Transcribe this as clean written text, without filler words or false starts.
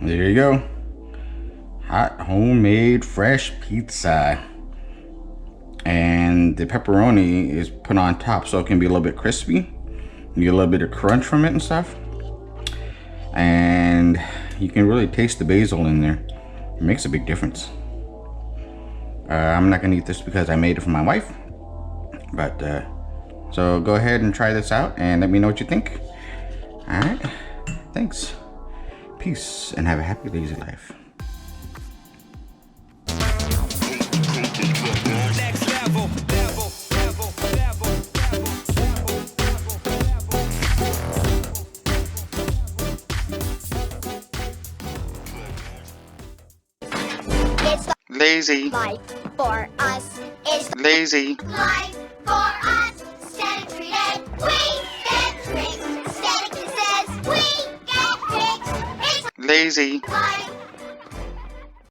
There you go. Hot homemade fresh pizza. And the pepperoni is put on top so it can be a little bit crispy. You get a little bit of crunch from it and stuff. And you can really taste the basil in there. It makes a big difference. I'm not gonna eat this because I made it for my wife. But so go ahead and try this out and let me know what you think. Alright, thanks. Peace and have a happy lazy life. Lazy. Life for us is Lazy. life for us. Static treated, we get drinks. Static says we get drinks. It's Lazy. life